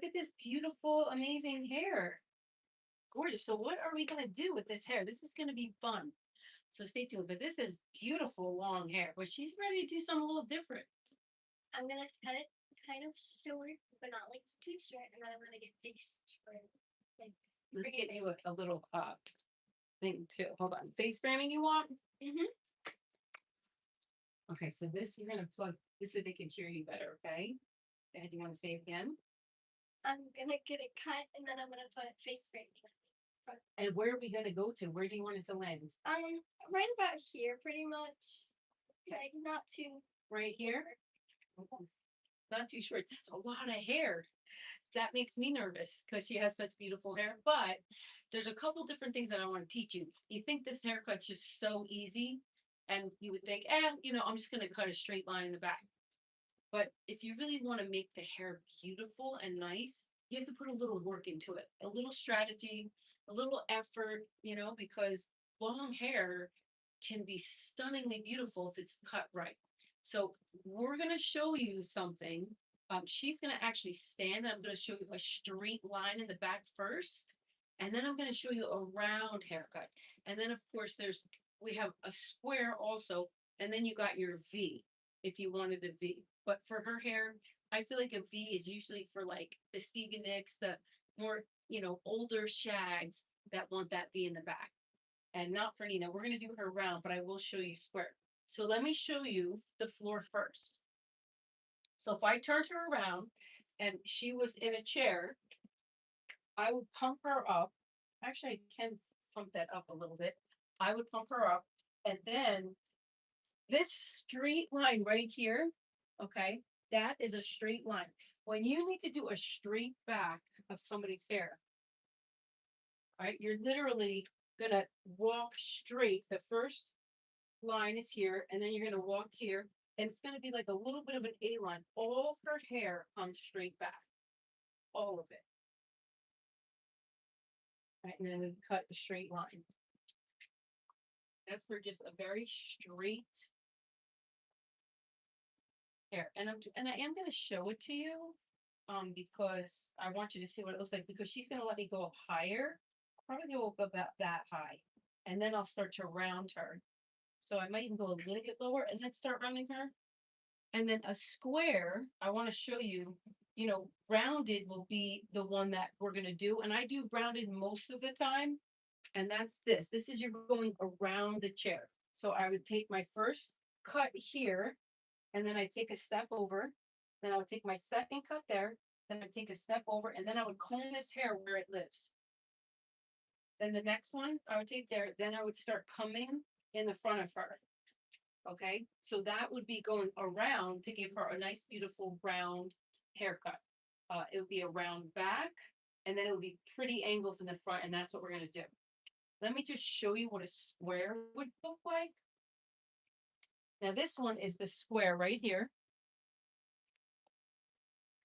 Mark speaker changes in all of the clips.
Speaker 1: Look at this beautiful, amazing hair. Gorgeous. So what are we going to do with this hair? This is going to be fun. So stay tuned because this is beautiful long hair, but she's ready to do something a little different.
Speaker 2: I'm gonna cut it kind of short, but not like too short, and then I'm gonna get face trim. Like,
Speaker 1: Let's get you a little thing too. Hold on. Face framing you want?
Speaker 2: mm-hmm.
Speaker 1: Okay, so this you're gonna plug this so they can hear you better, okay? And you want to say it again?
Speaker 2: I'm gonna get it cut, and then I'm gonna put face framing.
Speaker 1: And where are we gonna go to? Where do you want it to land?
Speaker 2: Right about here, pretty much.
Speaker 1: Okay.
Speaker 2: Like not too
Speaker 1: right here. Not too short. That's a lot of hair. That makes me nervous because she has such beautiful hair. But there's a couple different things that I want to teach you. You think this haircut's just so easy, and you would think, I'm just gonna cut a straight line in the back. But if you really want to make the hair beautiful and nice, you have to put a little work into it, a little strategy, a little effort, because long hair can be stunningly beautiful if it's cut right. So we're going to show you something. She's going to actually stand. I'm going to show you a straight line in the back first. And then I'm going to show you a round haircut. And then, of course, we have a square also. And then you got your V if you wanted a V. But for her hair, I feel like a V is usually for like the �𝐸𝐵𝐽𝐽, the more, older shags that want that V in the back. And not for Nina. We're going to do her round, but I will show you square. So let me show you the floor first. So if I turned her around and she was in a chair, I would pump her up. Actually, I can pump that up a little bit. I would pump her up. And then this straight line right here, okay, that is a straight line. When you need to do a straight back of somebody's hair, all right, you're literally gonna walk straight. The first line is here, and then you're gonna walk here, and it's gonna be like a little bit of an A line. All her hair comes straight back, all of it. Right, and then we cut the straight line. That's for just a very straight hair, and I am gonna show it to you, because I want you to see what it looks like. Because she's gonna let me go up higher, probably go up about that high, and then I'll start to round her. So I might even go a little bit lower and then start rounding her. And then a square, I want to show you, rounded will be the one that we're going to do. And I do rounded most of the time. And that's this. This is you're going around the chair. So I would take my first cut here, and then I take a step over. Then I would take my second cut there. Then I take a step over, and then I would comb this hair where it lives. Then the next one I would take there. Then I would start combing in the front of her. Okay, so that would be going around to give her a nice, beautiful round haircut. It would be a round back, and then it would be pretty angles in the front, and that's what we're going to do. Let me just show you what a square would look like. Now, this one is the square right here.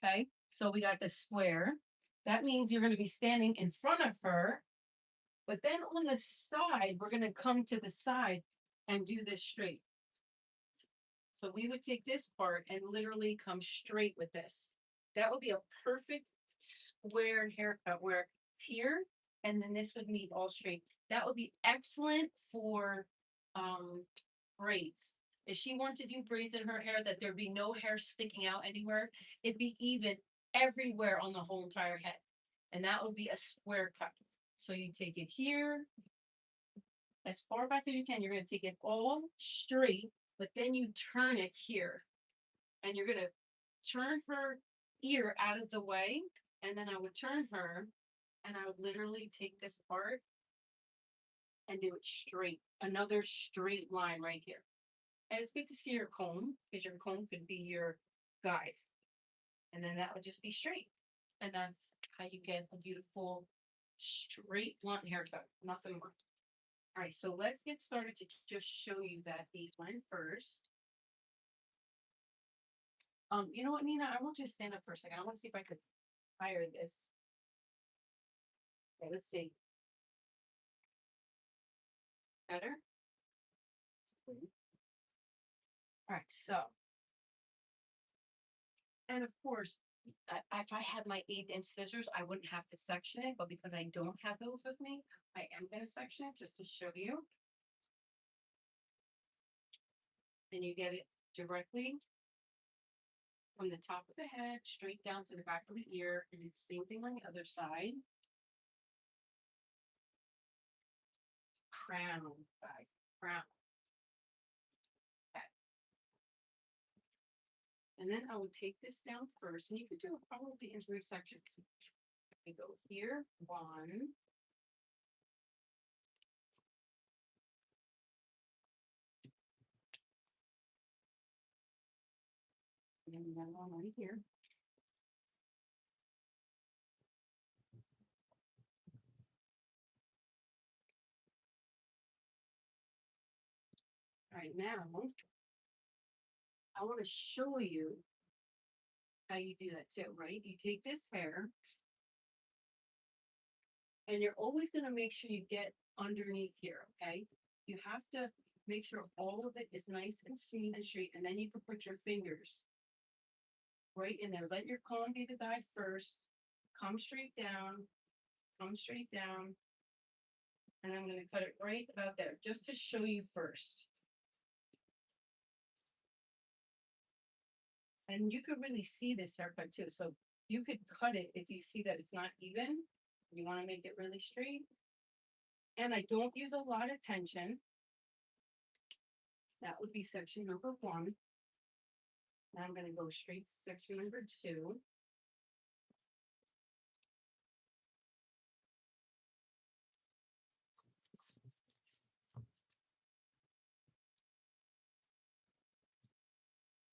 Speaker 1: Okay, so we got the square. That means you're going to be standing in front of her. But then on the side, we're going to come to the side and do this straight. So we would take this part and literally come straight with this. That would be a perfect square haircut where it's here, and then this would meet all straight. That would be excellent for braids. If she wanted to do braids in her hair, that there'd be no hair sticking out anywhere, it'd be even everywhere on the whole entire head. And that would be a square cut. So you take it here, as far back as you can. You're going to take it all straight, but then you turn it here. And you're going to turn her ear out of the way. And then I would turn her, and I would literally take this part and do it straight. Another straight line right here. And it's good to see your comb, because your comb could be your guide. And then that would just be straight. And that's how you get a beautiful straight blunt haircut, nothing more. All right, so let's get started to just show you that V line first. You know what, Nina? I want you to stand up for a second. I want to see if I could hire this. Okay, let's see. Better? All right, so. And of course, if I had my 1/8" scissors, I wouldn't have to section it, but because I don't have those with me, I am gonna section it just to show you. And you get it directly from the top of the head straight down to the back of the ear, and it's the same thing on the other side. Crown, guys, crown. Okay. And then I would take this down first, and you could do it probably in 3 sections. We go here, 1. And then that one right here. All right, now I want to show you how you do that too, right? You take this hair and you're always going to make sure you get underneath here, okay? You have to make sure all of it is nice and smooth and straight, and then you can put your fingers right in there. Let your comb be the guide first. Come straight down, and I'm going to cut it right about there just to show you first. And you could really see this haircut too. So you could cut it if you see that it's not even. You want to make it really straight. And I don't use a lot of tension. That would be section number 1. Now I'm going to go straight to section number 2.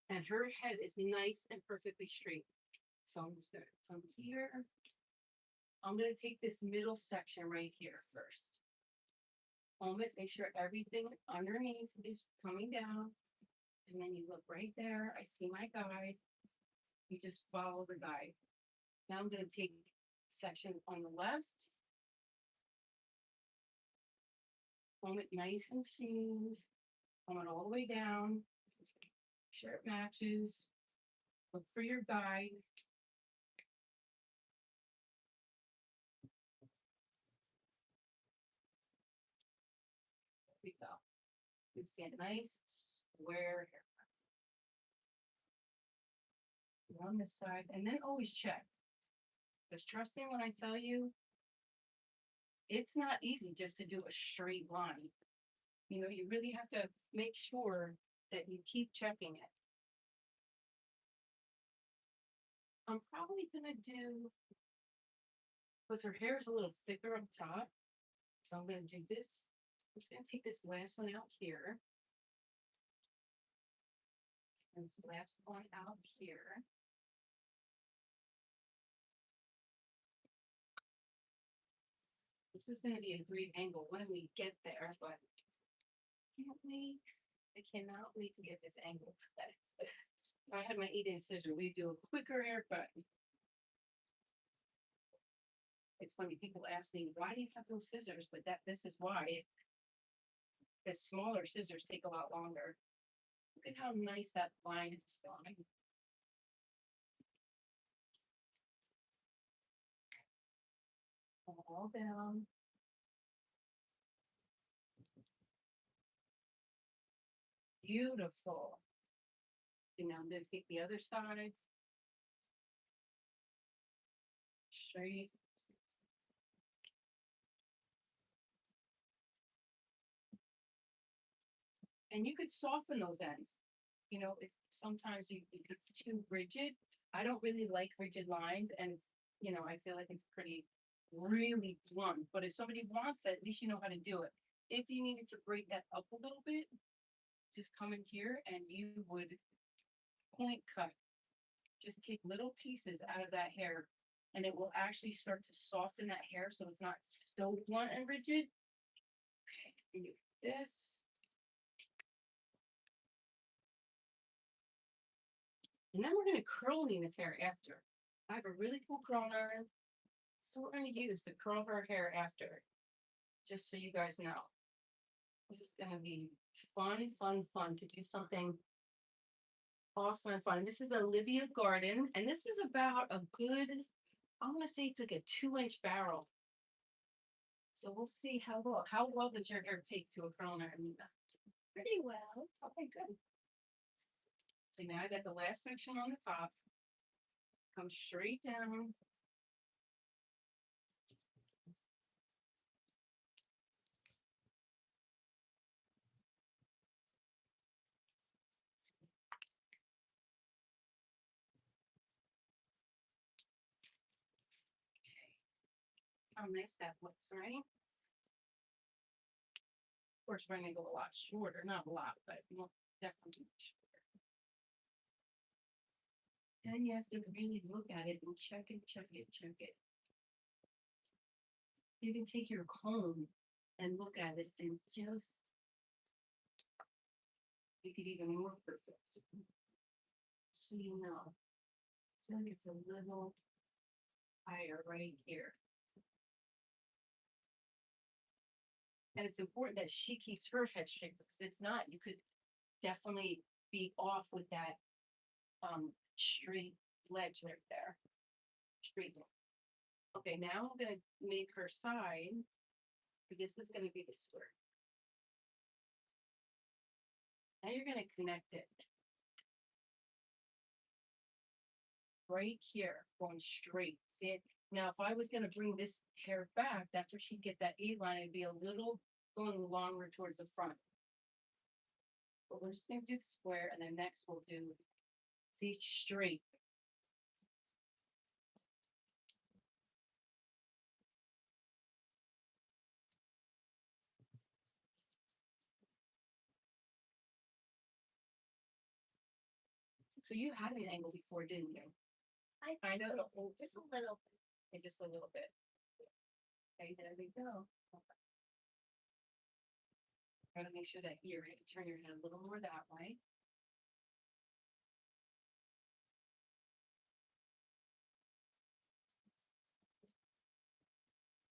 Speaker 1: And her head is nice and perfectly straight. So I'm just going to come here. I'm going to take this middle section right here first. Comb it, make sure everything underneath is coming down. And then you look right there. I see my guide. You just follow the guide. Now I'm going to take section on the left. Comb it nice and smooth. Comb it all the way down. Make sure it matches. Look for your guide. There we go. You see a nice square haircut. On this side, and then always check. Because trust me when I tell you, it's not easy just to do a straight line. You know, you really have to make sure that you keep checking it. I'm probably gonna do, because her hair is a little thicker up top, so I'm gonna do this. I'm just gonna take this last one out here. And this last one out here. This is going to be a great angle when we get there, but can't wait. I cannot wait to get this angle. If I had my 8" scissor, we'd do a quicker haircut. It's funny, people ask me, why do you have those scissors? But this is why. The smaller scissors take a lot longer. Look at how nice that line is going. All down. Beautiful. And now I'm going to take the other side. Straight. And you could soften those ends. You know, if sometimes it's too rigid. I don't really like rigid lines, and it's, you know, I feel like it's pretty really blunt. But if somebody wants it, at least you know how to do it. If you needed to break that up a little bit, just come in here and you would point cut. Just take little pieces out of that hair, and it will actually start to soften that hair so it's not so blunt and rigid. Okay, and do this. And then we're going to curl Nina's hair after. I have a really cool curl iron. So we're going to use to curl her hair after. Just so you guys know. This is going to be fun to do something awesome and fun. This is Olivia Garden, and this is about a good, I want to say it's like a 2-inch barrel. So we'll see how well does your hair take to a curl and everything.
Speaker 2: Pretty well.
Speaker 1: Okay, good. So now I got the last section on the top. Come straight down. How nice that looks, right? Of course, we're gonna go a lot shorter, not a lot, but we'll definitely shorter. And you have to really look at it and check it, check it, check it. You can take your comb and look at it and just make it even more perfect. So you know, I feel like it's a little higher right here. And it's important that she keeps her head straight, because if not, you could definitely be off with that straight ledge right there. Straight. Okay, now I'm gonna make her side, because this is gonna be the skirt. Now you're gonna connect it right here, going straight. See it? Now, if I was gonna bring this hair back, that's where she'd get that A-line. It'd be a little going longer towards the front. But we're just gonna do the square, and then next we'll do, see, straight. So you had an angle before, didn't you? I know.
Speaker 2: Just a little bit.
Speaker 1: Okay, just a little bit. Okay, there we go. Gotta make sure that you're gonna turn your head a little more that way.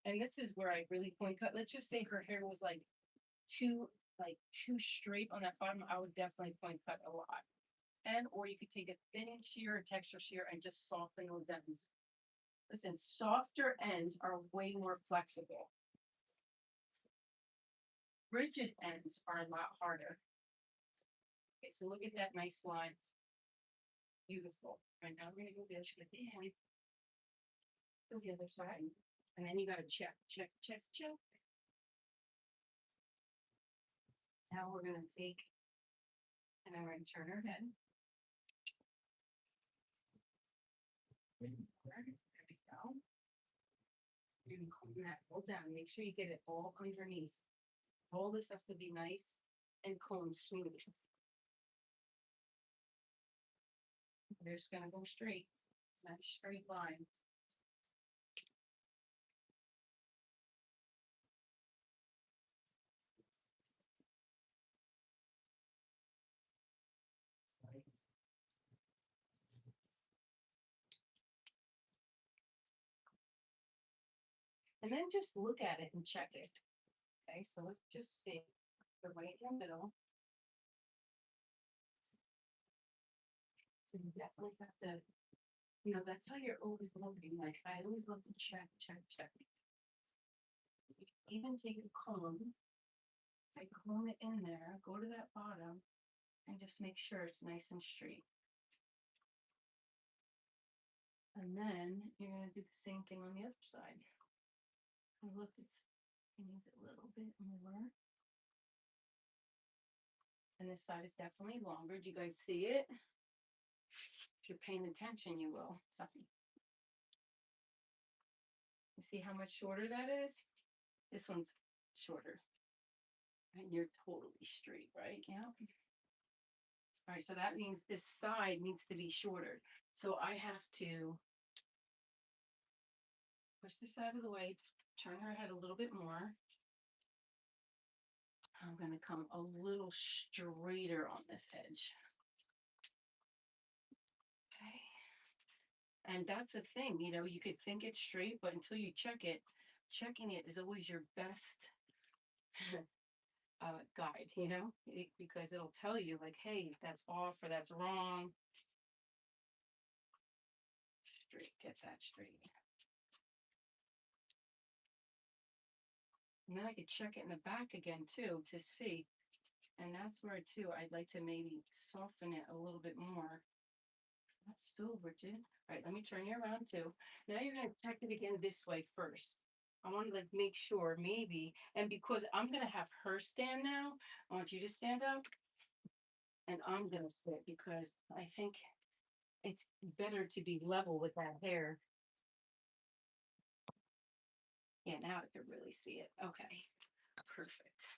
Speaker 1: And this is where I really point cut. Let's just say her hair was like too straight on that bottom. I would definitely point cut a lot. And or you could take a thinning shear, a texture shear, and just soften those ends. Listen, softer ends are way more flexible. Rigid ends are a lot harder. Okay, so look at that nice line. Beautiful. Right now we're gonna go this again. Go the other side. And then you gotta check, check, check, check. Now we're gonna take, and I'm gonna turn her head. There we go. You're gonna comb that all down. Make sure you get it all underneath. All this has to be nice and combed smooth. We're just gonna go straight. Nice straight line. And then just look at it and check it. Okay, so let's just see the right in the middle. So you definitely have to, you know, that's how you're always looking. Like I always love to check, check, check. You can even take a comb, I comb it in there, go to that bottom, and just make sure it's nice and straight. And then you're gonna do the same thing on the other side. And look, it needs a little bit more. And this side is definitely longer. Do you guys see it? If you're paying attention, you will. Sorry. You see how much shorter that is? This one's shorter. And you're totally straight, right? Yeah. All right, so that means this side needs to be shorter. So I have to push this out of the way, turn her head a little bit more. I'm gonna come a little straighter on this edge. Okay. And that's the thing, you know, you could think it's straight, but until you check it, checking it is always your best guide, you know, because it'll tell you like, hey, that's off or that's wrong. Straight, get that straight. And then I could check it in the back again too to see. And that's where too, I'd like to maybe soften it a little bit more. That's still rigid. All right, let me turn you around too. Now you're gonna check it again this way first. I want to like make sure maybe, and because I'm gonna have her stand now, I want you to stand up and I'm gonna sit because I think it's better to be level with that hair. Yeah, now I can really see it. Okay, perfect.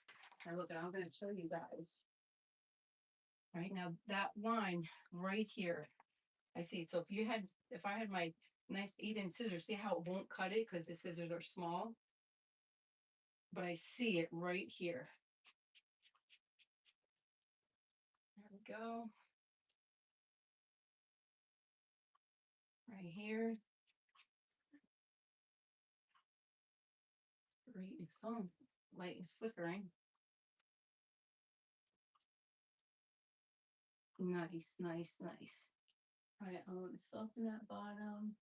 Speaker 1: Now look, I'm gonna show you guys. All right, now that line right here, I see. So if I had my nice 8-inch scissors, see how it won't cut it because the scissors are small? But I see it right here. There we go. Right here. Great, it's on. Light is flickering. Nice, nice, nice. All right, I'm going to soften that bottom.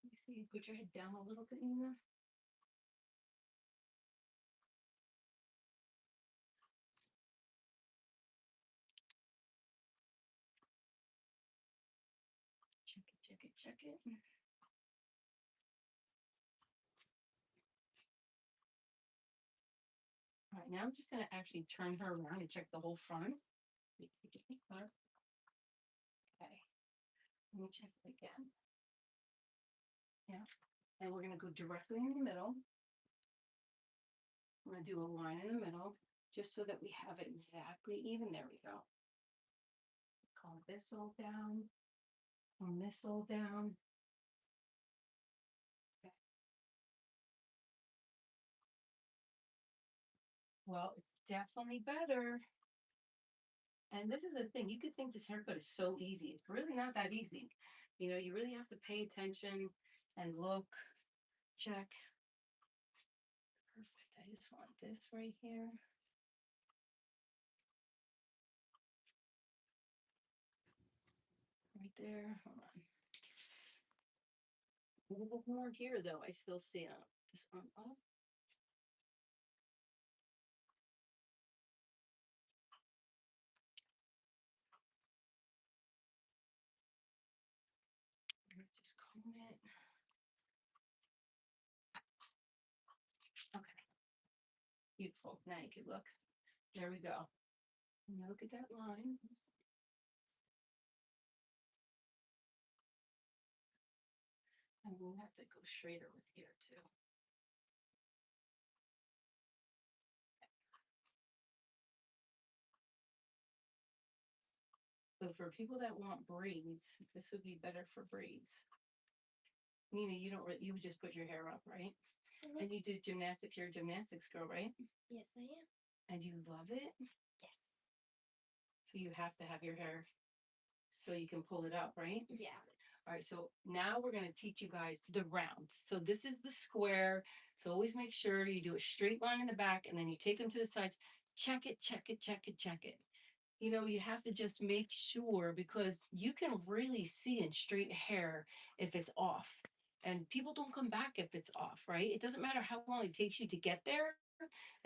Speaker 1: Let me see, put your head down a little bit, Nina. Check it, check it, check it. All right, now I'm just going to actually turn her around and check the whole front. Okay, let me check it again. Yeah, and we're going to go directly in the middle. I'm going to do a line in the middle just so that we have it exactly even. There we go. Calm this all down. Calm this all down. Okay. Well, it's definitely better. And this is the thing, you could think this haircut is so easy. It's really not that easy. You know, you really have to pay attention and look, check. Perfect. I just want this right here. Right there. Hold on. A little bit more here though. I still see this arm up. Just comb it. Okay. Beautiful. Now you can look. There we go. Now look at that line. And we'll have to go straighter with here too. So for people that want braids, this would be better for braids. Nina, you would just put your hair up, right?
Speaker 2: Mhm.
Speaker 1: And you do gymnastics. You're a gymnastics girl, right?
Speaker 2: Yes, I am.
Speaker 1: And you love it.
Speaker 2: Yes.
Speaker 1: So you have to have your hair so you can pull it up, right?
Speaker 2: Yeah.
Speaker 1: All right, so now we're going to teach you guys the round. So this is the square. So always make sure you do a straight line in the back and then you take them to the sides. Check it, check it, check it, check it. You know, you have to just make sure because you can really see in straight hair if it's off. And people don't come back if it's off, right? It doesn't matter how long it takes you to get there,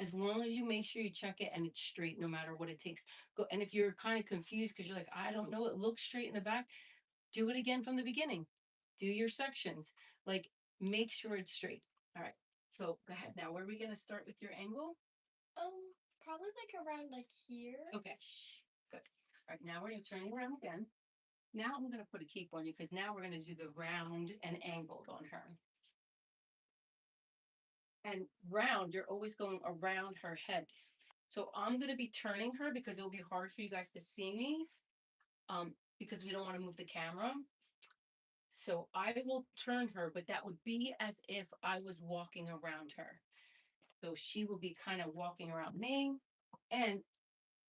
Speaker 1: as long as you make sure you check it and it's straight no matter what it takes. Go, and if you're kind of confused because you're like, I don't know, it looks straight in the back, do it again from the beginning. Do your sections. Like, make sure it's straight. All right. So go ahead. Now, where are we going to start with your angle?
Speaker 2: Probably like around like here.
Speaker 1: Okay. Good. All right. Now we're going to turn you around again. Now I'm going to put a cape on you because now we're going to do the round and angled on her. And round, you're always going around her head. So I'm going to be turning her because it'll be hard for you guys to see me because we don't want to move the camera. So I will turn her, but that would be as if I was walking around her. So she will be kind of walking around me. And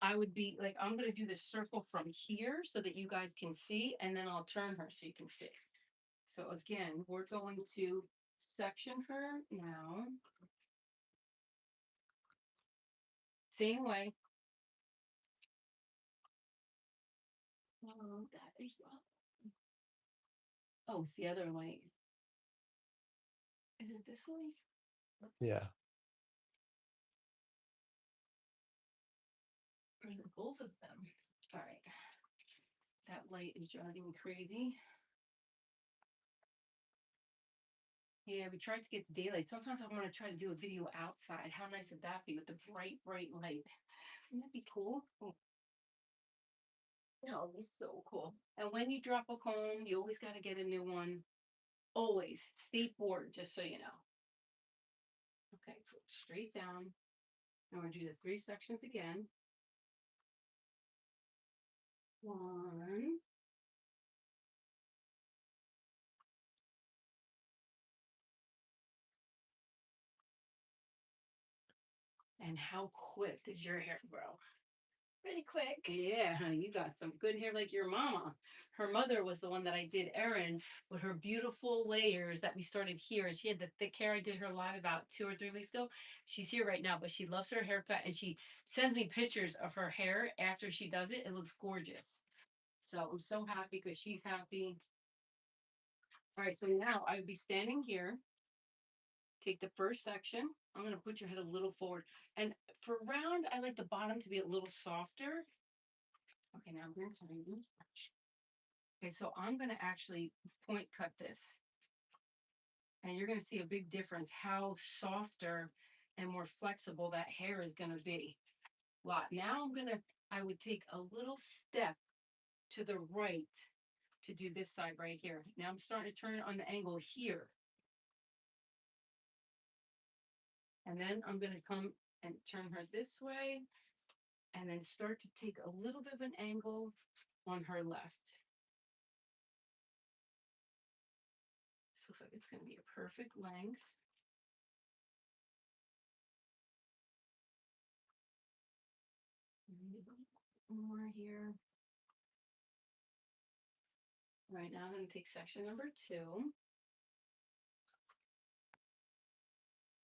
Speaker 1: I would be like, I'm going to do this circle from here so that you guys can see. And then I'll turn her so you can see. So again, we're going to section her now. Same way. That as well. Oh, it's the other way. Is it this way?
Speaker 3: Yeah.
Speaker 1: Or is it both of them? All right. That light is driving me crazy. Yeah, we tried to get the daylight. Sometimes I want to try to do a video outside. How nice would that be with the bright, bright light? Wouldn't that be cool? Oh. No, it's so cool. And when you drop a comb, you always got to get a new one. Always. Stay forward, just so you know. Okay, so straight down. And we're going to do the 3 sections again. 1. And how quick does your hair grow?
Speaker 2: Pretty quick.
Speaker 1: Yeah, you got some good hair like your mama. Her mother was the one that I did Erin with her beautiful layers that we started here. And she had the thick hair. I did her live about 2 or 3 weeks ago. She's here right now, but she loves her haircut and she sends me pictures of her hair after she does it. It looks gorgeous. So I'm so happy because she's happy. All right, so now I would be standing here. Take the first section. I'm going to put your head a little forward. And for round, I like the bottom to be a little softer. Okay, now I'm going to tell you. Okay, so I'm going to actually point cut this. And you're going to see a big difference how softer and more flexible that hair is going to be. Wow. Now I would take a little step to the right to do this side right here. Now I'm starting to turn it on the angle here. And then I'm going to come and turn her this way and then start to take a little bit of an angle on her left. This looks like it's going to be a perfect length. More here. Right now I'm going to take section number 2.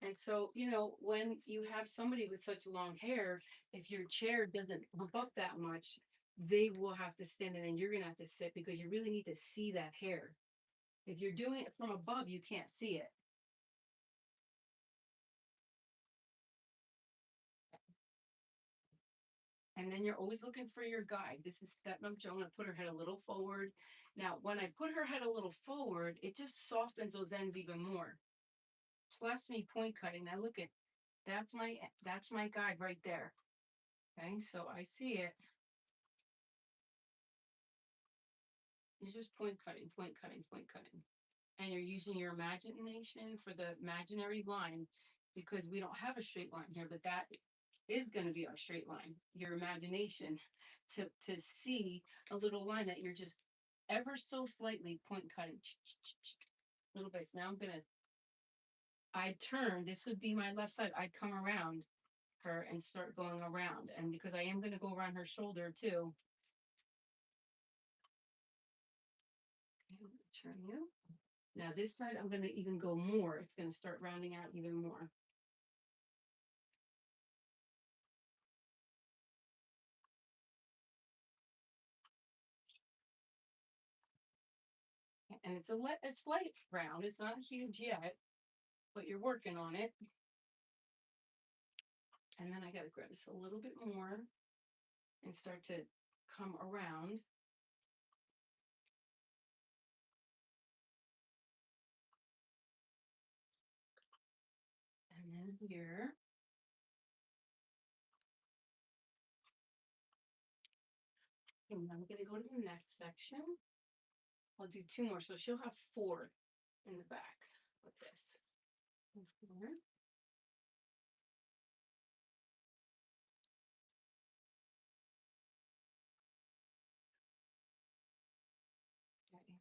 Speaker 1: And so, you know, when you have somebody with such long hair, if your chair doesn't bump up that much, they will have to stand and then you're going to have to sit because you really need to see that hair. If you're doing it from above, you can't see it. And then you're always looking for your guide. This is step number 2. I'm going to put her head a little forward. Now, when I put her head a little forward, it just softens those ends even more. Plus me point cutting. Now look at, that's my guide right there. Okay, so I see it. You're just point cutting, point cutting, point cutting. And you're using your imagination for the imaginary line because we don't have a straight line here, but that is going to be our straight line. Your imagination to see a little line that you're just ever so slightly point cutting. Little bits. Now I'd turn, this would be my left side. I'd come around her and start going around. And because I am going to go around her shoulder too. Okay, I'm going to turn you. Now this side, I'm going to even go more. It's going to start rounding out even more. And it's a slight round. It's not huge yet, but you're working on it. And then I got to grab this a little bit more and start to come around. And then here. And I'm going to go to the next section. I'll do 2 more. So she'll have 4 in the back with this. 4. Okay.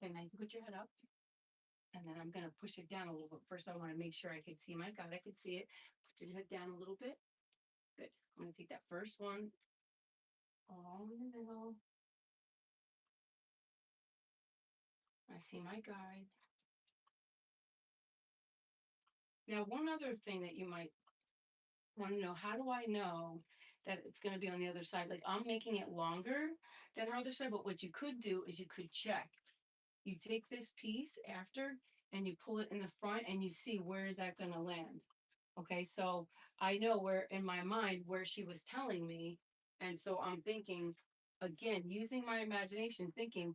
Speaker 1: Okay, now you can put your head up. And then I'm going to push it down a little bit. First, I want to make sure I could see my guide. I could see it. Put your head down a little bit. Good. I'm going to take that first one all in the middle. I see my guide. Now, one other thing that you might want to know, how do I know that it's going to be on the other side? Like, I'm making it longer than her other side, but what you could do is you could check. You take this piece after and you pull it in the front and you see where is that going to land. Okay, so I know where in my mind where she was telling me. And so I'm thinking, again, using my imagination, thinking,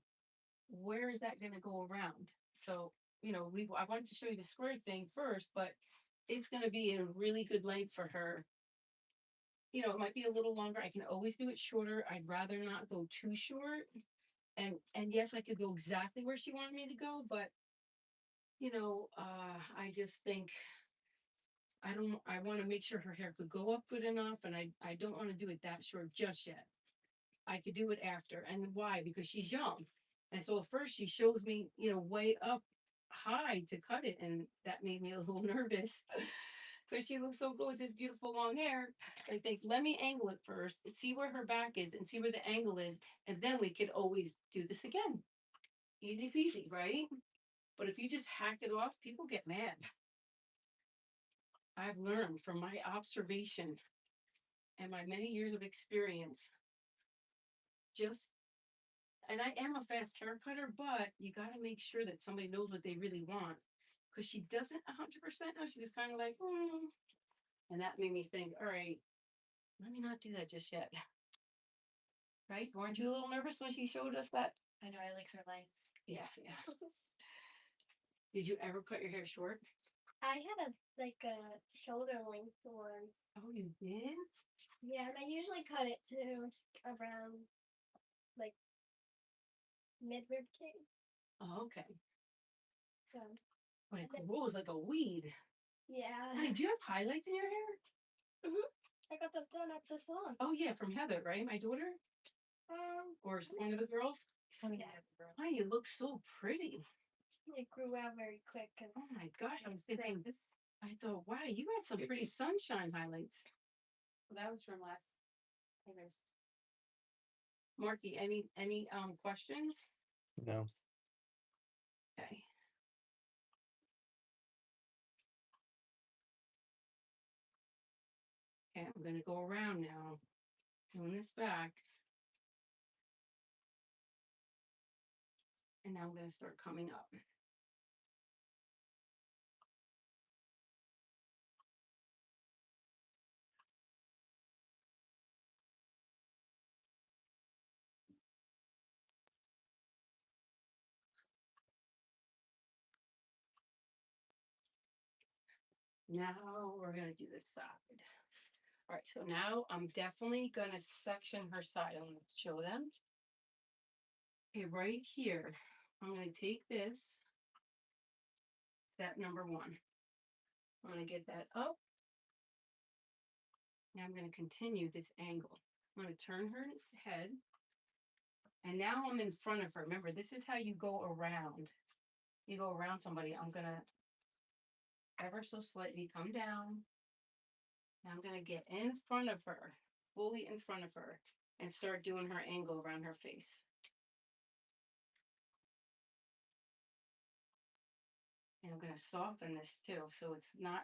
Speaker 1: where is that going to go around? So, I wanted to show you the square thing first, but it's going to be a really good length for her. It might be a little longer. I can always do it shorter. I'd rather not go too short. And yes, I could go exactly where she wanted me to go, but I just think I want to make sure her hair could go up good enough, and I don't want to do it that short just yet. I could do it after. And why? Because she's young. And so at first she shows me, way up high to cut it. And that made me a little nervous because she looks so good with this beautiful long hair. I think, let me angle it first, see where her back is and see where the angle is. And then we could always do this again. Easy peasy, right? But if you just hack it off, people get mad. I've learned from my observation and my many years of experience, and I am a fast hair cutter, but you got to make sure that somebody knows what they really want, because she doesn't 100% know. She was kind of like, and that made me think, all right, let me not do that just yet. Right? Weren't you a little nervous when she showed us that?
Speaker 2: I know, I like her length.
Speaker 1: Yeah. Did you ever cut your hair short?
Speaker 2: I had a shoulder length once.
Speaker 1: Oh, you did?
Speaker 2: Yeah, and I usually cut it to around mid rib cage.
Speaker 1: Oh, okay.
Speaker 2: So.
Speaker 1: But it grows like a weed.
Speaker 2: Yeah.
Speaker 1: Honey, do you have highlights in your hair?
Speaker 2: I got them done at the salon.
Speaker 1: Oh yeah, from Heather, right? My daughter? Or one of the girls?
Speaker 2: Yeah.
Speaker 1: Honey, you look so pretty.
Speaker 2: It grew out very quick.
Speaker 1: Oh my gosh, I was thinking this. I thought, wow, you got some pretty sunshine highlights. Well, that was from last August. Marky, any questions?
Speaker 3: No.
Speaker 1: Okay. Okay, I'm gonna go around now, doing this back. And now I'm gonna start coming up. Now we're gonna do this side. All right, so now I'm definitely gonna section her side. I'm gonna show them. Okay, right here, I'm gonna take this, step number 1. I'm gonna get that up. Now I'm gonna continue this angle. I'm gonna turn her head. And now I'm in front of her. Remember, this is how you go around. You go around somebody. I'm gonna ever so slightly come down. Now I'm gonna get in front of her, fully in front of her, and start doing her angle around her face. And I'm gonna soften this too, so it's not,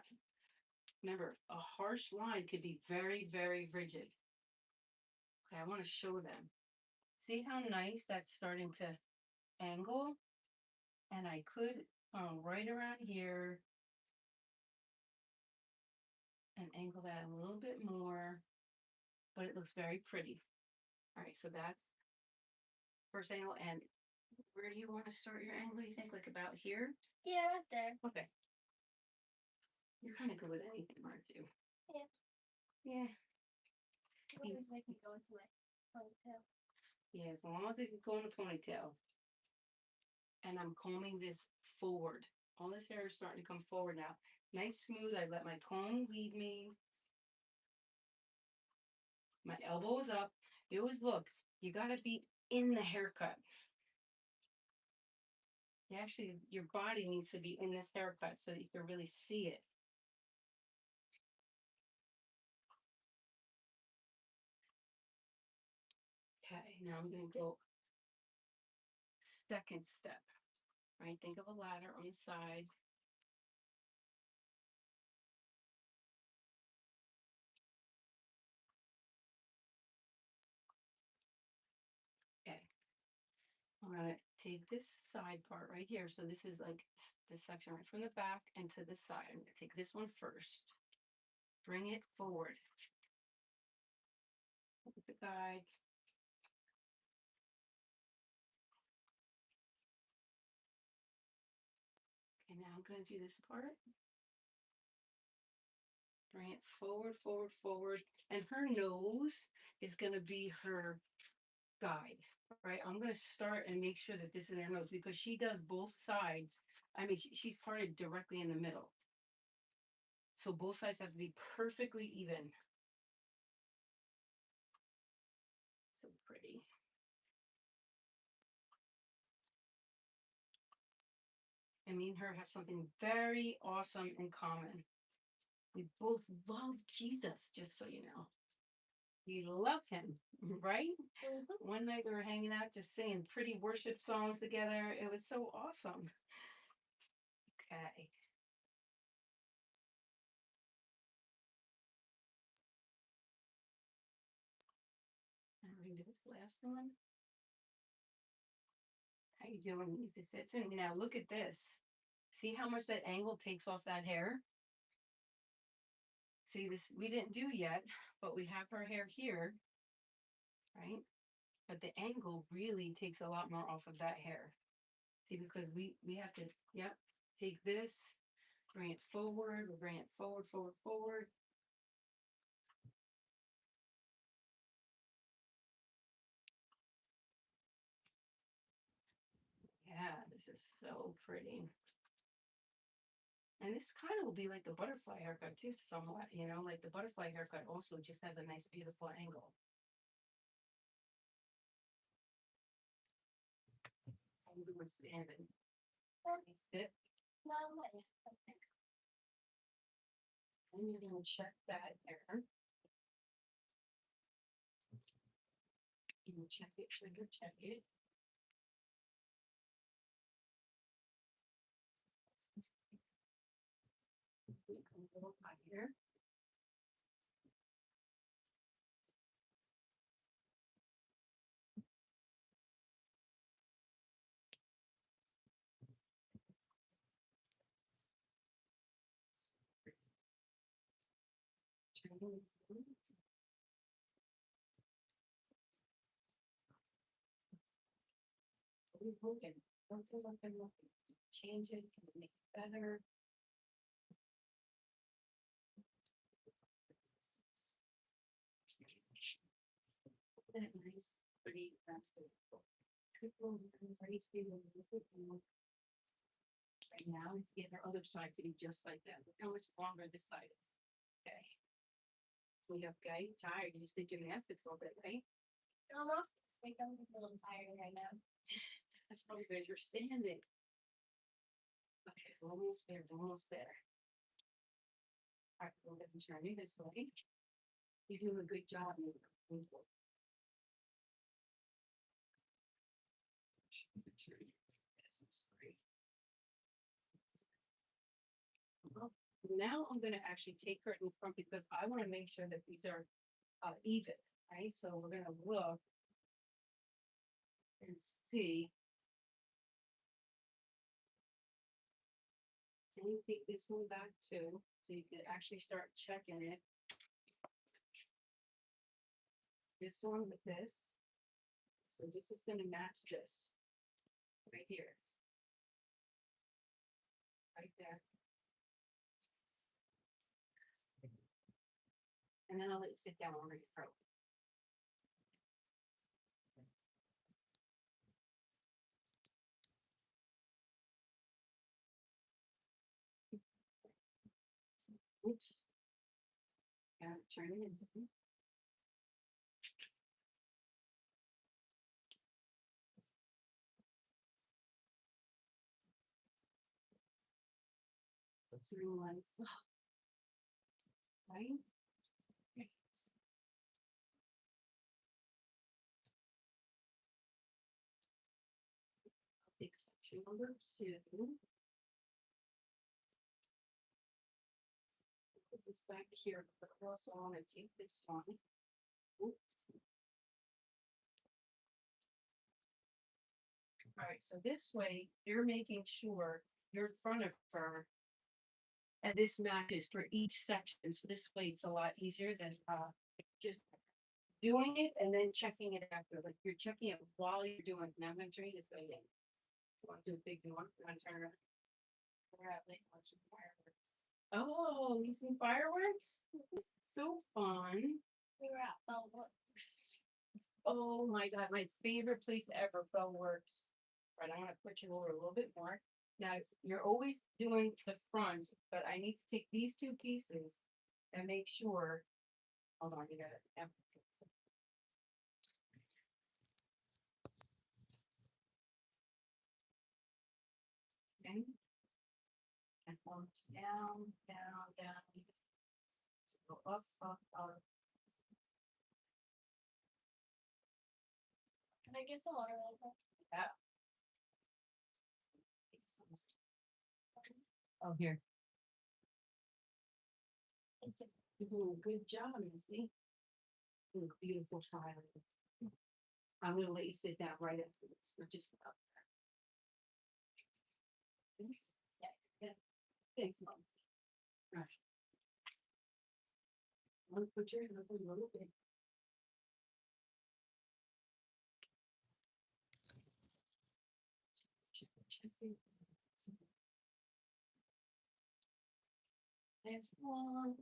Speaker 1: remember, a harsh line could be very, very rigid. Okay, I wanna show them. See how nice that's starting to angle? And I could come right around here and angle that a little bit more, but it looks very pretty. All right, so that's first angle. And where do you want to start your angle? You think like about here?
Speaker 2: Yeah, right there.
Speaker 1: Okay. You're kind of good with anything, aren't you?
Speaker 2: Yeah.
Speaker 1: Yeah.
Speaker 2: As long as I can go into my ponytail.
Speaker 1: Yeah, as long as it can go in the ponytail. And I'm combing this forward. All this hair is starting to come forward now. Nice, smooth. I let my comb lead me. My elbow is up. You always look. You got to be in the haircut. Actually, your body needs to be in this haircut so that you can really see it. Okay, now I'm gonna go second step, right? Think of a ladder on the side. Okay. I'm gonna take this side part right here. So this is like this section right from the back and to the side. I'm gonna take this one first. Bring it forward. Look at the guide. Okay, now I'm gonna do this part. Bring it forward, forward, forward. And her nose is gonna be her guide, right? I'm gonna start and make sure that this is her nose because she does both sides. I mean, she's parted directly in the middle. So both sides have to be perfectly even. So pretty. And me and her have something very awesome in common. We both love Jesus, just so you know. We love him, right? One night we were hanging out just singing pretty worship songs together. It was so awesome. Okay. And we're gonna do this last one. How you doing? You need to sit soon. Now look at this. See how much that angle takes off that hair? See this, we didn't do yet, but we have her hair here, right? But the angle really takes a lot more off of that hair. See, because we have to, yep, take this, bring it forward, we'll bring it forward, forward, forward. Yeah, this is so pretty. And this kind of will be like the butterfly haircut too, somewhat, you know, like the butterfly haircut also just has a nice, beautiful angle. I'm doing standing. Sit.
Speaker 2: No, I'm not.
Speaker 1: And you're gonna check that there. You check it, trigger check it. It comes a little higher. Always looking. Don't feel like I'm looking. Change it, can make it better. That nice, pretty, right now, get her other side to be just like that. Look how much longer this side is. Okay. We have guy tired. You just did gymnastics all day, right?
Speaker 2: I'm off this week. I'm a little tired right now.
Speaker 1: That's probably because you're standing. Okay, we're almost there. We're almost there. All right, so let's turn you this way. You're doing a good job. Now I'm going to actually take her in front because I want to make sure that these are even, right? So we're going to look and see. So you take this one back too, so you can actually start checking it. This one with this. So this is going to match this right here. Right there. And then I'll let you sit down over your throat. Oops. Yeah, turn it in. Through one, right? number 2. Put this back here, but I also want to take this one. Oops. All right, so this way you're making sure you're in front of her and this matches for each section. So this way it's a lot easier than just doing it and then checking it after. Like you're checking it while you're doing it. Now I'm going to turn this way in. You want to do a big one? You want to turn around? We're at Lake watching fireworks. Oh, you see fireworks? So fun.
Speaker 2: We were at Bellwood.
Speaker 1: Oh my God, my favorite place ever, Bellworks. Right, I'm gonna put you over a little bit more. Now, you're always doing the front, but I need to take these 2 pieces and make sure. Hold on, you gotta empty some. Okay. And thumbs down, down, down. Go up, up, up.
Speaker 2: Can I get some water real quick?
Speaker 1: Yeah. Oh, here. You're doing a good job, Missy. Doing a beautiful file. I'm gonna let you sit down right after this. We're just up there. Yeah. Thanks, Mom. Right. I'm gonna put your hand up a little bit. There's one.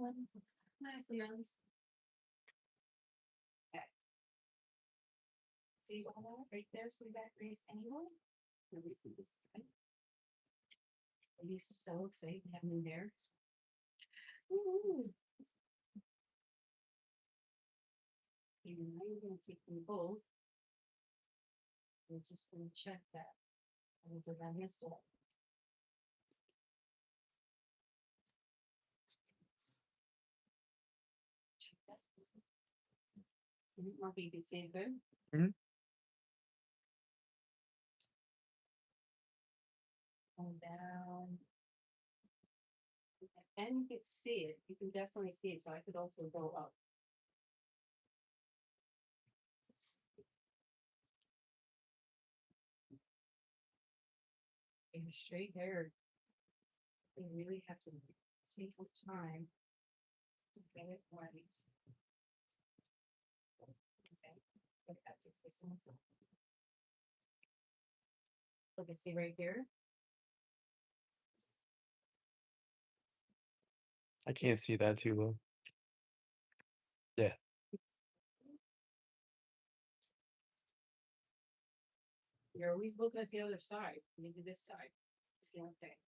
Speaker 1: Nice and nice. Okay. See all that right there? See that raise angle? Let me see this side. Are you so excited to have me there? Ooh. And now you're gonna take them both. We're just gonna check that over on this one. Check that. More baby, say good. Going down. And you can see it. You can definitely see it. So I could also go up. In straight hair, you really have to take your time to get it right. Okay, look at your face on the side. Look and see right here.
Speaker 3: I can't see that too well. Yeah.
Speaker 1: You're always looking at the other side. Maybe this side. It's the only thing.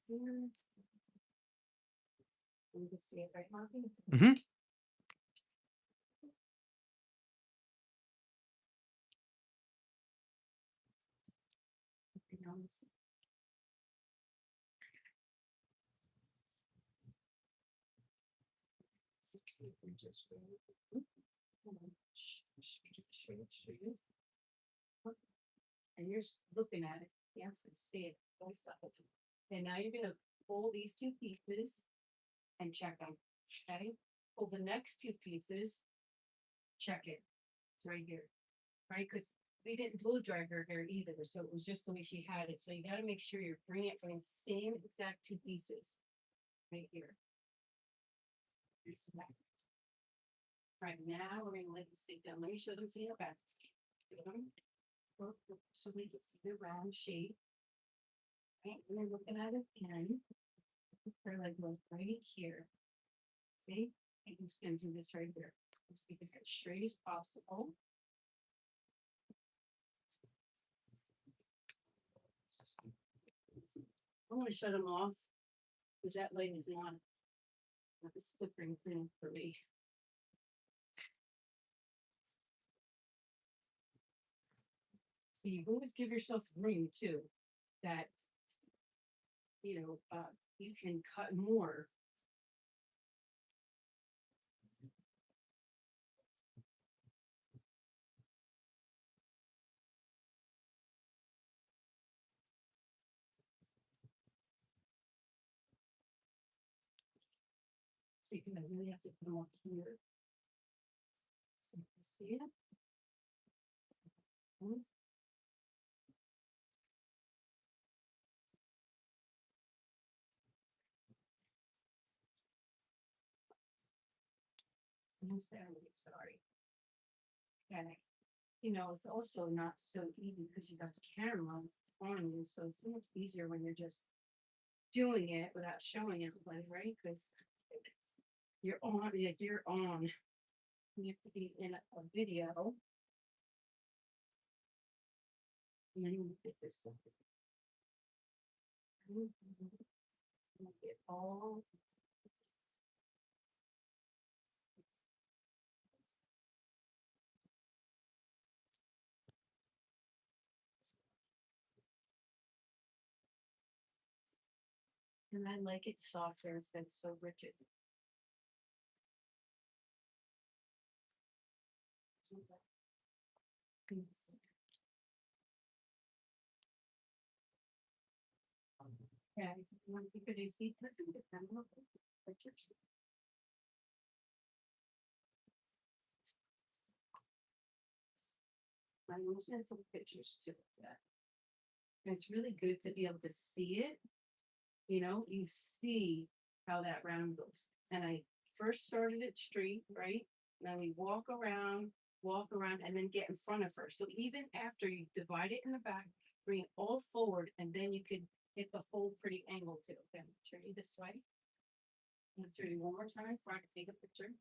Speaker 1: Here. You can see it right, Marky?
Speaker 3: Mm-hmm.
Speaker 1: Nose. Just and you're looking at it. You have to see it. Don't stop it. And now you're gonna pull these 2 pieces and check them. Okay. Pull the next 2 pieces. Check it. It's right here. Right, because we didn't blow dry her hair either, so it was just the way she had it. So you got to make sure you're bringing it from the same exact 2 pieces. Right here. Right now, we're gonna let you sit down. Let me show them from your back. So we can see the round shape. Right, and we're looking at it again. Her leg goes right here. See? I'm just gonna do this right here. Let's keep it as straight as possible. I'm gonna shut them off because that light is not a flickering thing for me. So you always give yourself room too, that you can cut more So you can really have to put them up here. So you can see it. Almost there, sorry. Okay. You know, it's also not so easy because you got the camera on you, so it's so much easier when you're just doing it without showing everybody, right? Because you're on, like you're on. You have to be in a video. And then you get this. Get all. And I like it softer instead of so rigid. Yeah, because you see, that's a good camera pictures. I will send some pictures to that. And it's really good to be able to see it. You know, you see how that round goes. And I first started it straight, right? Then we walk around, and then get in front of her. So even after you divide it in the back, bring it all forward, and then you could get the whole pretty angle too. Then turn you this way. I'm gonna turn you one more time before I can take a picture.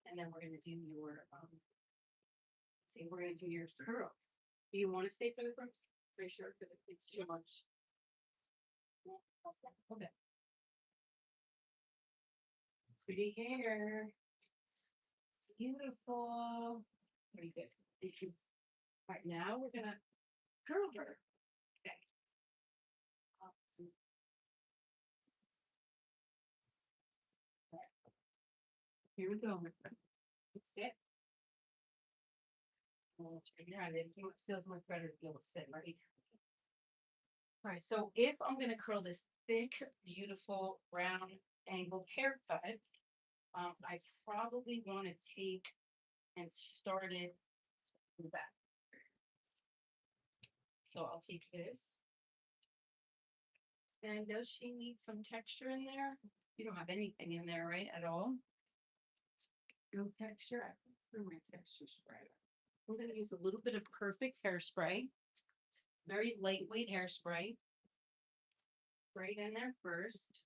Speaker 1: And then we're gonna do your see, we're gonna do your curls. Do you want to stay for the curls? For sure, because it's too much. Okay. Pretty hair. Beautiful. Very good. Right now we're gonna curl her. Okay. Awesome. Here we go. That's it. Yeah, it feels much better to be able to sit, right? All right, so if I'm gonna curl this thick, beautiful, round, angled haircut, I probably want to take and start it in the back. So I'll take this. And does she need some texture in there? You don't have anything in there, right? At all? No texture. I can throw my texture spray. I'm going to use a little bit of Perfect hairspray. Very lightweight hairspray. Right in there first.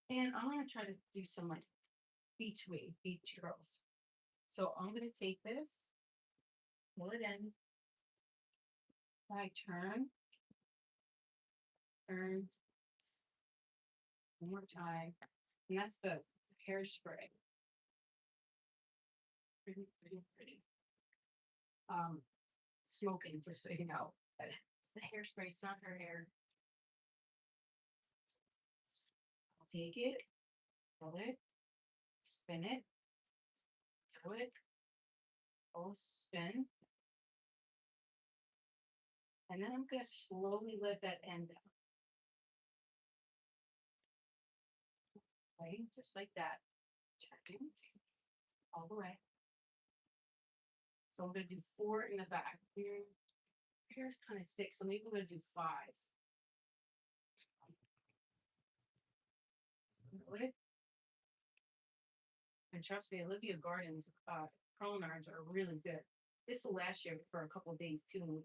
Speaker 1: And I'm going to try to do some like beach curls. So I'm going to take this, pull it in. I turn, one more time. And that's the hairspray. Pretty. Smoking, just so you know. The hairspray, it's not her hair. I'll take it, roll it, spin it, throw it, all spin. And then I'm going to slowly let that end down. Right, just like that. Checking all the way. So I'm going to do 4 in the back. Here, hair's kind of thick, so maybe I'm going to do 5. And trust me, 𝐬𝐿𝐫𝐿𝐫𝐿𝐿's curling irons are really good. This will last you for a couple of days too.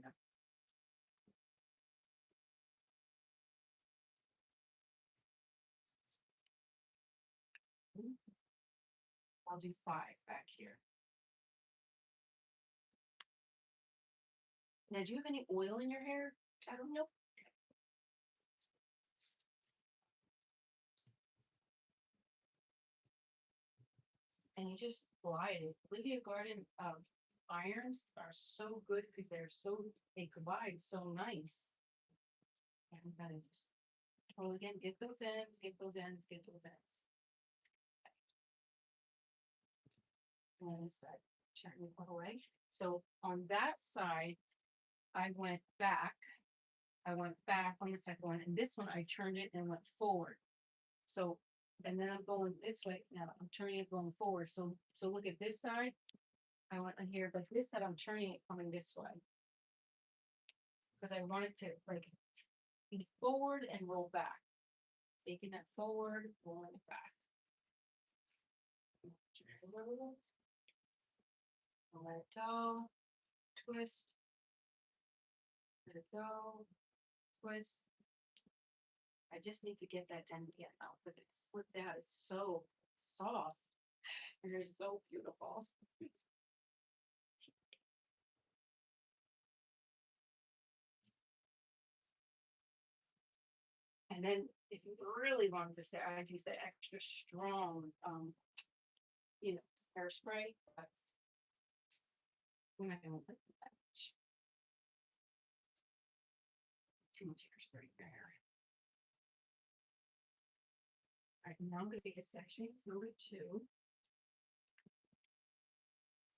Speaker 1: I'll do 5 back here. Now, do you have any oil in your hair? I don't know. And you just glide it. 𝐬𝐿𝐫𝐿𝐫𝐿 irons are so good because they glide so nice. And I'm gonna just roll again, get those ends, get those ends. And then this side, check it all away. So on that side, I went back on the second one, and this one I turned it and went forward. So, and then I'm going this way now, I'm turning it going forward, so look at this side. I want on here, but this side I'm turning it coming this way. Cause I want it to like be forward and roll back. Taking that forward, rolling it back. Let it go, twist. Let it go, twist. I just need to get that done again now because it slipped out. It's so soft and it's so beautiful. And then if you really wanted to say, I'd use that extra strong, hairspray. But we're not gonna put that much. Too much hairspray there. All right, now I'm gonna take a section number 2.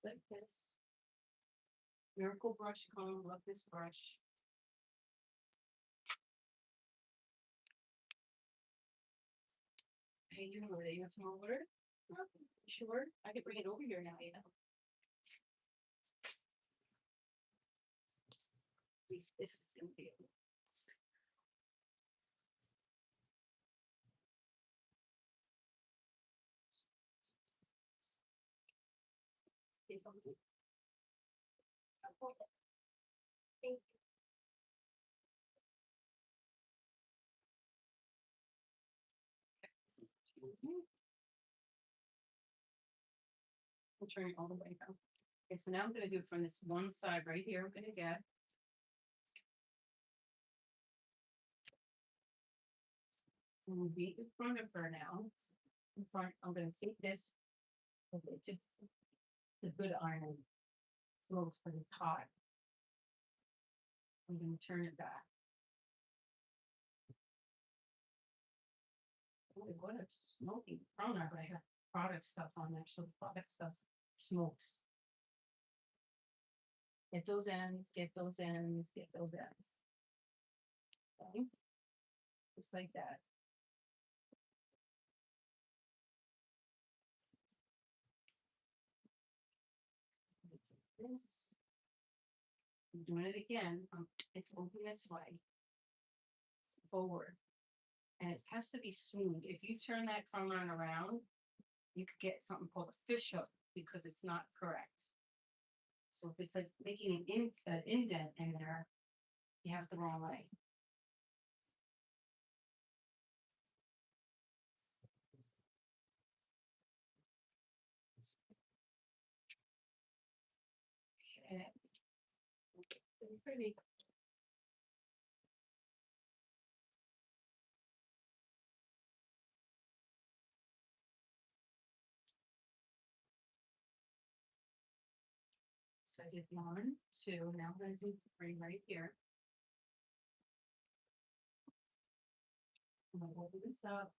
Speaker 1: Like this. Miracle brush comb, love this brush. Hey, you know, you want some more water? Sure, I can bring it over here now, This is gonna be it.
Speaker 2: Thank you.
Speaker 1: I'll turn it all the way down. Okay, so now I'm gonna do it from this one side right here. I'm gonna get. I'm gonna be in front of her now. In front, I'm gonna take this. Okay, just it's a good iron. Smokes because it's hot. I'm gonna turn it back. Boy, what a smoky toner, but I have product stuff on there, so product stuff smokes. Get those ends, get those ends, get those ends. Okay. Just like that. This. I'm doing it again. It's moving this way. It's forward. And it has to be smooth. If you turn that comb around, you could get something called a fish hook because it's not correct. So if it's like making an indent in there, you have the wrong way. Okay. Pretty. So I did 1, 2, now I'm gonna do 3 right here. I'm gonna open this up.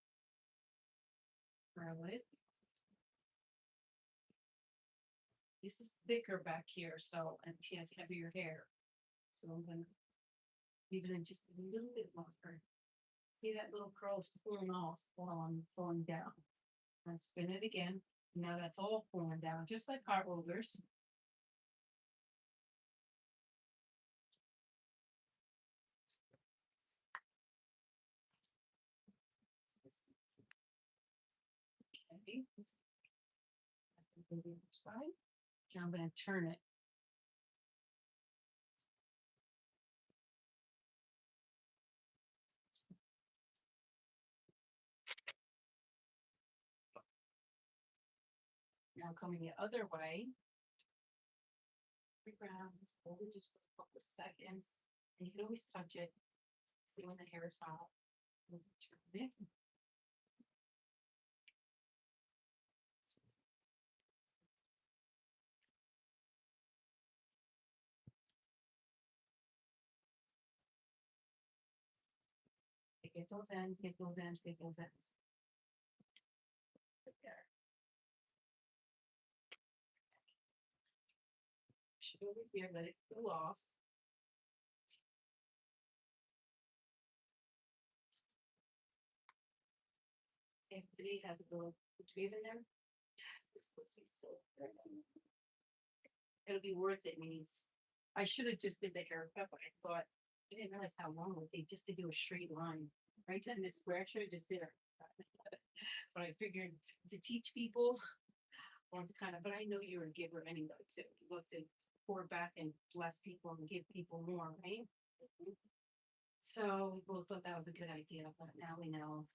Speaker 1: Curl it. This is thicker back here, so, and she has heavier hair. So I'm gonna leave it in just a little bit longer. See that little curl's pulling off while I'm pulling down. And spin it again. Now that's all pulling down, just like hot rollers. Okay. The other side. Now I'm gonna turn it. Now coming the other way. 3 rounds, only just for a couple of seconds. And you can always touch it. See when the hair is hot. Turn it. Get those ends, get those ends, get those ends. Right there. Should over here, let it cool off. Everybody has a little retrieve in there. This looks like so pretty. It'll be worth it, means I should have just did the haircut, but I thought I didn't realize how long it would take just to do a straight line. Right then this square, I should have just did it. But I figured to teach people, I want to kind of, but I know you're a giver anyway too. You love to pour back and bless people and give people more, right? So we both thought that was a good idea, but now we know.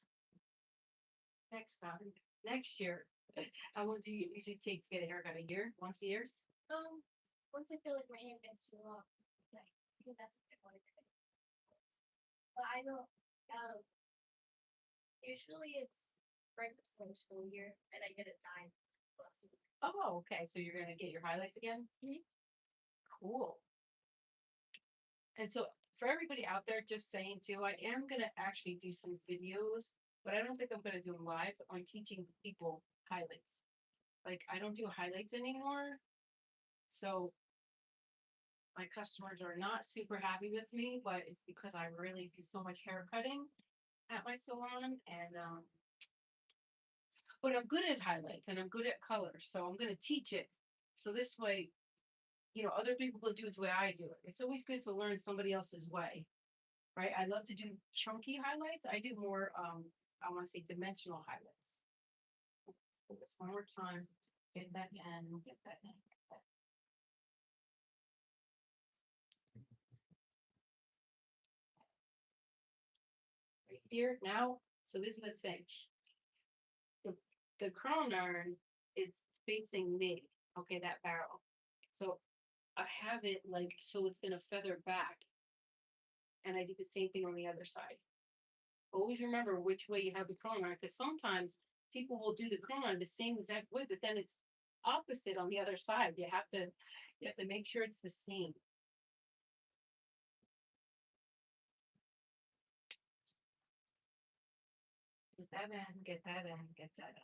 Speaker 1: Next time, next year, how long do you usually take to get a haircut? A year? Once a year?
Speaker 2: Once I feel like my hair gets too long, I think that's a good one. But I don't. Usually it's right before school year, and I get it dyed.
Speaker 1: Oh, okay. So you're gonna get your highlights again? Cool. And so for everybody out there, just saying too, I am gonna actually do some videos, but I don't think I'm gonna do them live on teaching people highlights. Like I don't do highlights anymore. So my customers are not super happy with me, but it's because I really do so much hair cutting at my salon and but I'm good at highlights and I'm good at color, so I'm gonna teach it. So this way, you know, other people will do it the way I do it. It's always good to learn somebody else's way. Right? I love to do chunky highlights. I do more I want to say dimensional highlights. Do this one more time. Get that in, get that in. Right here now. So this is the thing. The curling iron is facing me. Okay, that barrel. So I have it like so it's gonna feather back. And I do the same thing on the other side. Always remember which way you have the curling iron, because sometimes people will do the curling iron the same exact way, but then it's opposite on the other side. You have to make sure it's the same. Get that in, get that in, get that in.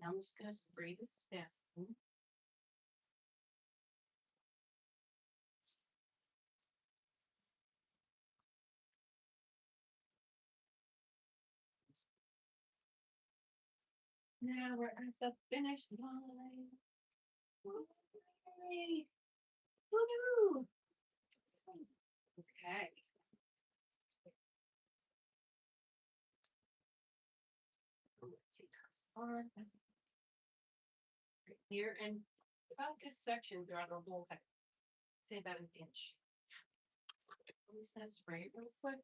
Speaker 1: Now I'm just gonna spray this down. Now we're at the finish line. Yay! Woohoo! Okay. Take her on right here and about this section throughout our whole head. Say about an inch. I'm just gonna spray it real quick.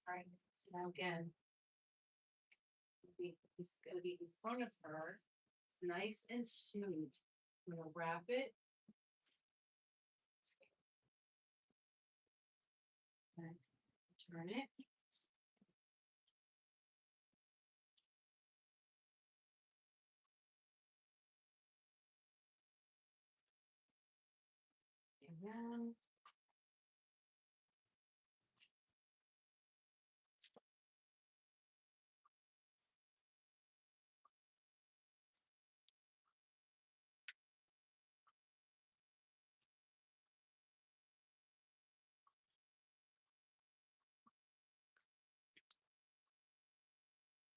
Speaker 1: All right, so now again, it's gonna be in front of her. It's nice and smooth. I'm gonna wrap it. And turn it. And then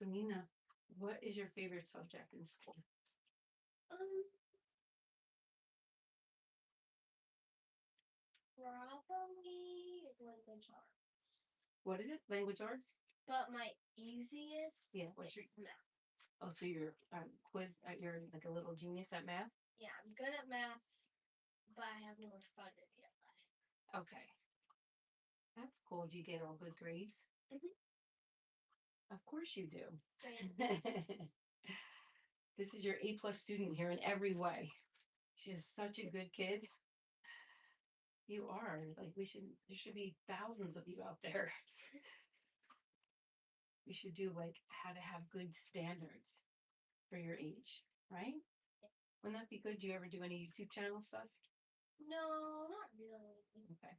Speaker 1: Nina, what is your favorite subject in school?
Speaker 2: Probably language arts.
Speaker 1: What is it? Language arts?
Speaker 2: But my easiest
Speaker 1: Yeah, what's your
Speaker 2: is math.
Speaker 1: Oh, so you're quiz you're like a little genius at math?
Speaker 2: Yeah, I'm good at math, but I have more fun in it.
Speaker 1: Okay. That's cool. Do you get all good grades?
Speaker 2: Mhm.
Speaker 1: Of course you do.
Speaker 2: Grades.
Speaker 1: This is your A+ student here in every way. She is such a good kid. You are. Like there should be thousands of you out there. We should do like how to have good standards for your age, right? Wouldn't that be good? Do you ever do any YouTube channel stuff?
Speaker 2: No, not really.
Speaker 1: Okay.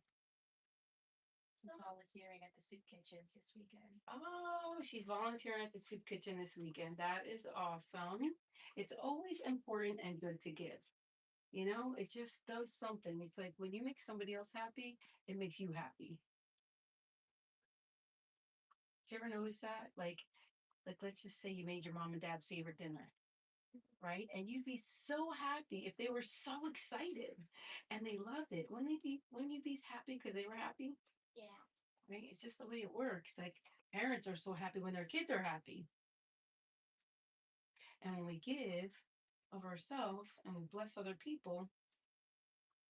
Speaker 2: I'm volunteering at the soup kitchen this weekend.
Speaker 1: Oh, she's volunteering at the soup kitchen this weekend. That is awesome. It's always important and good to give. You know, it just does something. It's like when you make somebody else happy, it makes you happy. Did you ever notice that? Like let's just say you made your mom and dad's favorite dinner, right? And you'd be so happy if they were so excited and they loved it. Wouldn't you be happy because they were happy?
Speaker 2: Yeah.
Speaker 1: Right? It's just the way it works. Like parents are so happy when their kids are happy. And when we give of ourselves and we bless other people,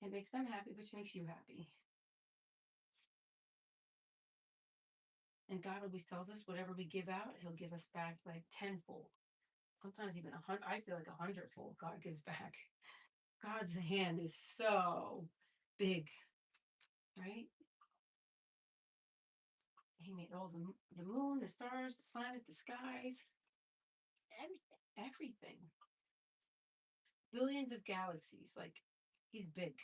Speaker 1: it makes them happy, which makes you happy. And God always tells us whatever we give out, He'll give us back like tenfold. Sometimes even 100. I feel like 100-fold God gives back. God's hand is so big, right? He made all the moon, the stars, the planet, the skies,
Speaker 2: Everything.
Speaker 1: everything. Billions of galaxies. Like He's big.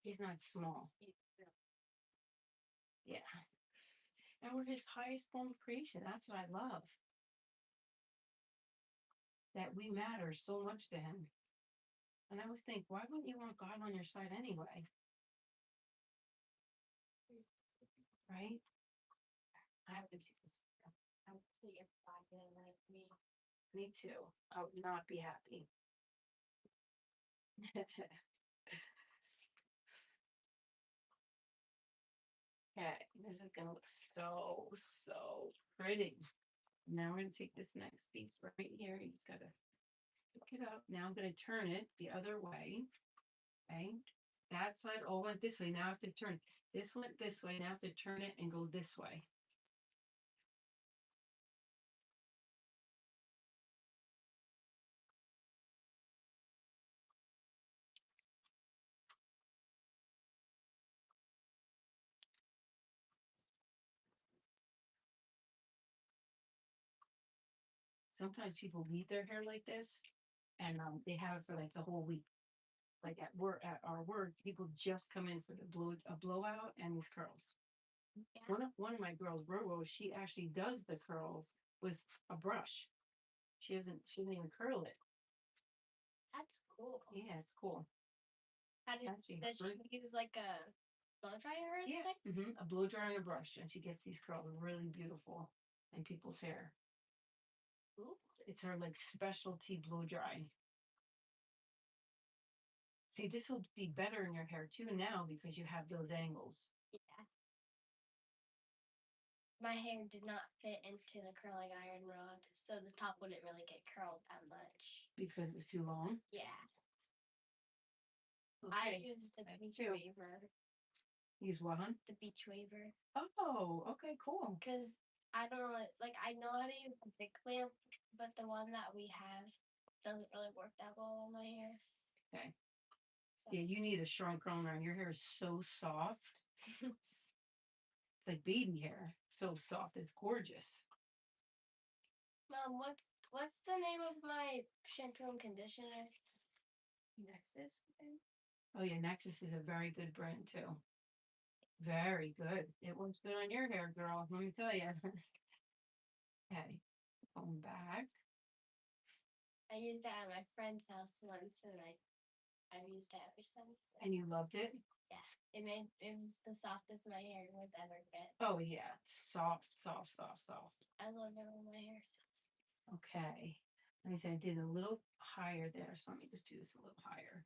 Speaker 1: He's not small. Yeah. And we're His highest form of creation. That's what I love. That we matter so much to Him. And I always think, why wouldn't you want God on your side anyway? Right? I have to do this.
Speaker 2: I would see if God didn't like me.
Speaker 1: Me too. I would not be happy. Okay, this is gonna look so pretty. Now we're gonna take this next piece right here. You just gotta pick it up. Now I'm gonna turn it the other way. Okay. That side all went this way. Now I have to turn. This went this way. Now I have to turn it and go this way. Sometimes people leave their hair like this and they have it for like the whole week. Like at our work, people just come in for a blowout and these curls.
Speaker 2: Yeah.
Speaker 1: One of my girls, Roro, she actually does the curls with a brush. She doesn't even curl it.
Speaker 2: That's cool.
Speaker 1: Yeah, it's cool.
Speaker 2: Does she use like a blow dryer or
Speaker 1: Yeah,
Speaker 2: anything?
Speaker 1: a blow dryer and a brush, and she gets these curls really beautiful in people's hair.
Speaker 2: Ooh.
Speaker 1: It's her like specialty blow dry. See, this will be better in your hair too now because you have those angles.
Speaker 2: Yeah. My hair did not fit into the curling iron rod, so the top wouldn't really get curled that much.
Speaker 1: Because it was too long?
Speaker 2: Yeah. I
Speaker 1: Okay.
Speaker 2: used the
Speaker 1: Me
Speaker 2: beach
Speaker 1: too.
Speaker 2: waver.
Speaker 1: Use what, hon?
Speaker 2: The beach waver.
Speaker 1: Oh, okay, cool.
Speaker 2: Because I don't really, like, I know how to use the big clamp, but the one that we have doesn't really work that well on my hair.
Speaker 1: Okay. Yeah, you need a strong curling iron. Your hair is so soft. It's like baby hair. So soft. It's gorgeous.
Speaker 2: Mom, what's the name of my shampoo and conditioner?
Speaker 1: Nexus. Oh yeah, Nexus is a very good brand too. Very good. It works good on your hair, girl. Let me tell you. Okay, going back.
Speaker 2: I used it at my friend's house once, and I've used it ever since.
Speaker 1: And you loved it?
Speaker 2: Yeah, it was the softest my hair was ever been.
Speaker 1: Oh yeah, soft.
Speaker 2: I love it on my hair.
Speaker 1: Okay. Let me say I did a little higher there, so let me just do this a little higher.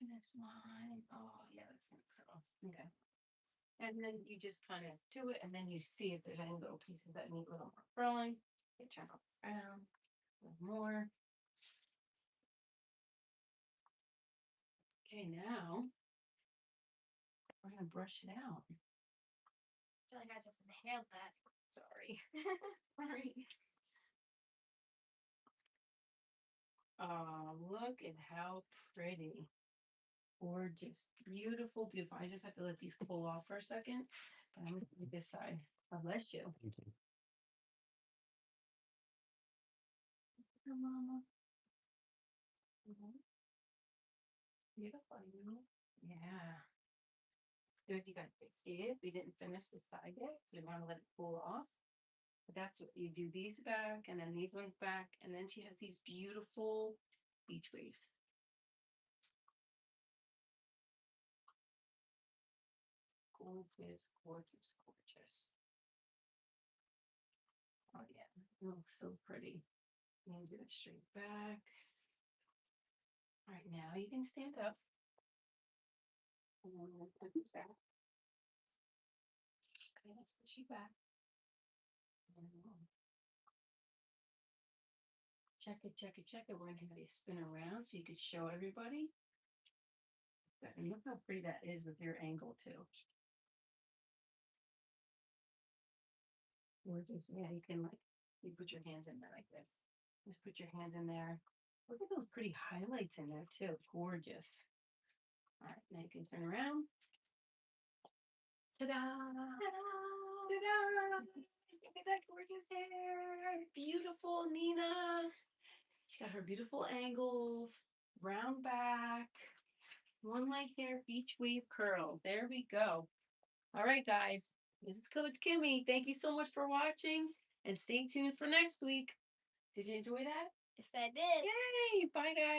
Speaker 1: Finish line. Oh yeah, that's gonna curl. Okay. And then you just kind of do it, and then you see if there's any little pieces that need a little more curling. You turn it around a little more. Okay, now we're gonna brush it out.
Speaker 2: I feel like I just inhaled that.
Speaker 1: Sorry. Sorry. Oh, look at how pretty. Gorgeous. Beautiful, beautiful. I just have to let these cool off for a second. But I'm gonna do this side. God bless you.
Speaker 3: Thank you.
Speaker 1: Your mama. Beautiful, you know. Yeah. Good, you got it. See it? We didn't finish the side yet, so you're gonna let it cool off. But that's what you do, these back and then these ones back, and then she has these beautiful beach waves. Gorgeous, gorgeous, gorgeous. Oh yeah, it looks so pretty. And do it straight back. All right, now you can stand up. And then we'll put it back. Okay, let's push you back. And then we'll check it, check it, check it. We're gonna have you spin around so you can show everybody. And look how pretty that is with your angle too. Gorgeous. Yeah, you can like, you put your hands in there like this. Just put your hands in there. Look at those pretty highlights in there too. Gorgeous. All right, now you can turn around. Ta-da! Ta-da! Look at that gorgeous hair. Beautiful, Nina. She got her beautiful angles, round back, one leg hair, beach wave curls. There we go. All right, guys. This is Coach Kimmy. Thank you so much for watching and stay tuned for next week. Did you enjoy that?
Speaker 2: Yes, I did.
Speaker 1: Yay! Bye, guys.